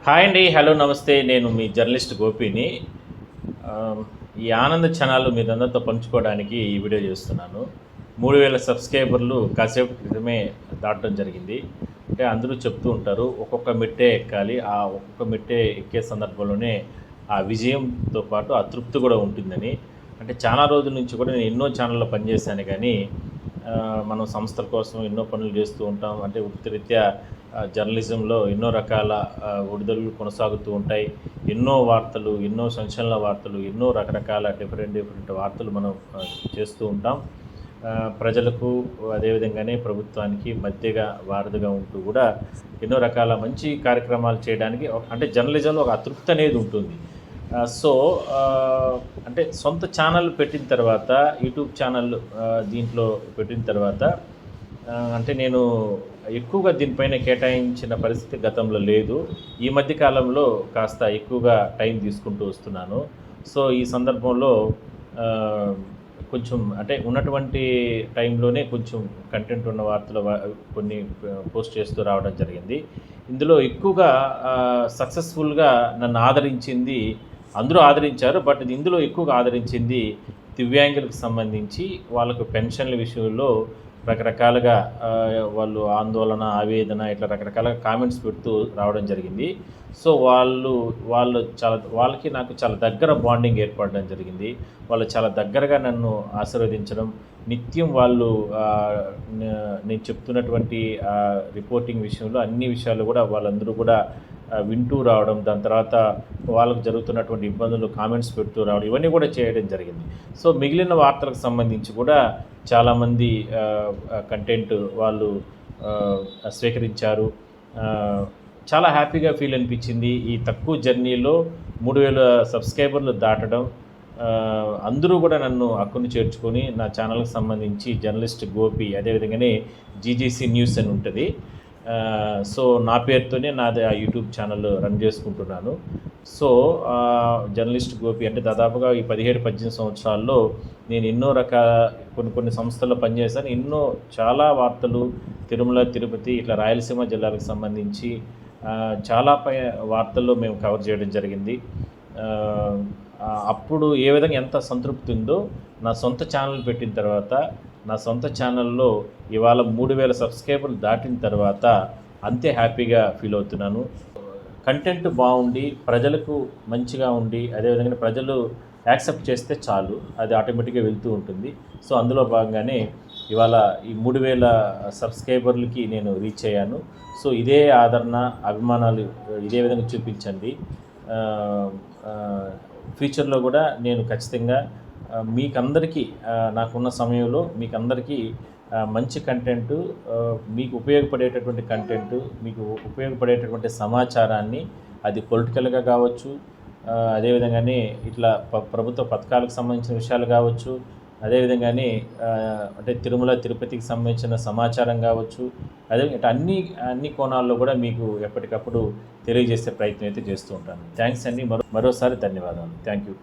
Hi అండి, hello, నమస్తే. నేను మీ జర్నలిస్ట్ గోపిని. ఈ ఆనంద క్షణాలు మీరందరితో పంచుకోవడానికి ఈ వీడియో చేస్తున్నాను. 3000 సబ్స్క్రైబర్లు కాసేపు క్రితమే దాటడం జరిగింది. అంటే అందరూ చెప్తూ ఉంటారు, ఒక్కొక్క మెట్టే ఎక్కాలి. ఆ ఒక్కొక్క మెట్టే ఎక్కే సందర్భంలోనే ఆ విజయంతో పాటు ఆ తృప్తి కూడా ఉంటుందని. అంటే చాలా రోజుల నుంచి కూడా నేను ఎన్నో ఛానల్లో పనిచేశాను, కానీ మనం సంస్థల కోసం ఎన్నో పనులు చేస్తూ ఉంటాం. అంటే వృత్తిరీత్యా జర్నలిజంలో ఎన్నో రకాల ఒడిదుడుకులు కొనసాగుతూ ఉంటాయి. ఎన్నో వార్తలు, ఎన్నో సంచలన వార్తలు, ఎన్నో రకరకాల డిఫరెంట్ వార్తలు మనం చేస్తూ ఉంటాం. ప్రజలకు అదేవిధంగానే ప్రభుత్వానికి మధ్యగా వారధిగా ఉంటూ కూడా ఎన్నో రకాల మంచి కార్యక్రమాలు చేయడానికి అంటే జర్నలిజంలో ఒక అతృప్తి అనేది ఉంటుంది. సో అంటే సొంత ఛానల్ పెట్టిన తర్వాత, యూట్యూబ్ ఛానల్ దీంట్లో పెట్టిన తర్వాత అంటే నేను ఎక్కువగా దీనిపైన కేటాయించిన పరిస్థితి గతంలో లేదు. ఈ మధ్య కాలంలో కాస్త ఎక్కువగా టైం తీసుకుంటూ వస్తున్నాను. సో ఈ సందర్భంలో కొంచెం అంటే ఉన్నటువంటి టైంలోనే కొంచెం కంటెంట్ ఉన్న వార్తలు కొన్ని పోస్ట్ చేస్తూ రావడం జరిగింది. ఇందులో ఎక్కువగా సక్సెస్ఫుల్గా నన్ను ఆదరించింది, అందరూ ఆదరించారు. బట్ ఇందులో ఎక్కువగా ఆదరించింది దివ్యాంగులకు సంబంధించి వాళ్ళకు పెన్షన్ల విషయంలో రకరకాలుగా వాళ్ళు ఆందోళన, ఆవేదన ఇట్లా రకరకాల కామెంట్స్ పెడుతూ రావడం జరిగింది. సో వాళ్ళకి నాకు చాలా దగ్గర బాండింగ్ ఏర్పడడం జరిగింది. వాళ్ళు చాలా దగ్గరగా నన్ను ఆశీర్వదించడం, నిత్యం వాళ్ళు నేను చెప్తున్నటువంటి రిపోర్టింగ్ విషయంలో అన్ని విషయాలు కూడా వాళ్ళందరూ కూడా వింటూ రావడం, దాని తర్వాత వాళ్ళకు జరుగుతున్నటువంటి ఇబ్బందులు కామెంట్స్ పెడుతూ రావడం, ఇవన్నీ కూడా చేయడం జరిగింది. సో మిగిలిన వార్తలకు సంబంధించి కూడా చాలామంది కంటెంట్ వాళ్ళు స్వీకరించారు. చాలా హ్యాపీగా ఫీల్ అనిపించింది. ఈ తక్కువ జర్నీలో 3000 సబ్స్క్రైబర్లు దాటడం, అందరూ కూడా నన్ను అక్కును చేర్చుకొని నా ఛానల్కి సంబంధించి జర్నలిస్ట్ గోపి, అదేవిధంగానే జీజీసీ న్యూస్ అని ఉంటుంది. సో నా పేరుతోనే నాది ఆ యూట్యూబ్ ఛానల్ రన్ చేసుకుంటున్నాను. సో జర్నలిస్ట్ గోపి అంటే దాదాపుగా ఈ 17-18 సంవత్సరాల్లో నేను ఎన్నో రకాల కొన్ని సంస్థల్లో పనిచేశాను. చాలా వార్తలు తిరుమల, తిరుపతి ఇట్లా రాయలసీమ జిల్లాలకు సంబంధించి చాలా వార్తల్లో మేము కవర్ చేయడం జరిగింది. అప్పుడు ఏ విధంగా ఎంత సంతృప్తి ఉందో నా సొంత ఛానల్ పెట్టిన తర్వాత, నా సొంత ఛానల్లో ఇవాళ 3000 సబ్స్క్రైబర్లు దాటిన తర్వాత అంతే హ్యాపీగా ఫీల్ అవుతున్నాను. కంటెంట్ బాగుండి, ప్రజలకు మంచిగా ఉండి, అదేవిధంగా ప్రజలు యాక్సెప్ట్ చేస్తే చాలు, అది ఆటోమేటిక్గా వెళ్తూ ఉంటుంది. సో అందులో భాగంగానే ఇవాళ ఈ 3000 సబ్స్క్రైబర్లకి నేను రీచ్ అయ్యాను. సో ఇదే ఆదరణ, అభిమానాలు ఇదే విధంగా చూపించండి. ఫ్యూచర్లో కూడా నేను ఖచ్చితంగా మీకందరికీ నాకున్న సమయంలో మీకందరికీ మంచి కంటెంటు, మీకు ఉపయోగపడేటటువంటి కంటెంటు, మీకు ఉపయోగపడేటటువంటి సమాచారాన్ని, అది పొలిటికల్గా కావచ్చు, అదేవిధంగానే ఇట్లా ప్రభుత్వ పథకాలకు సంబంధించిన విషయాలు కావచ్చు, అదేవిధంగానే అంటే తిరుమల, తిరుపతికి సంబంధించిన సమాచారం కావచ్చు, అదే ఇట్లా అన్ని కోణాల్లో కూడా మీకు ఎప్పటికప్పుడు తెలియజేసే ప్రయత్నం అయితే చేస్తూ ఉంటాను. థ్యాంక్స్ అండి, మరోసారి ధన్యవాదాలు. Thank you.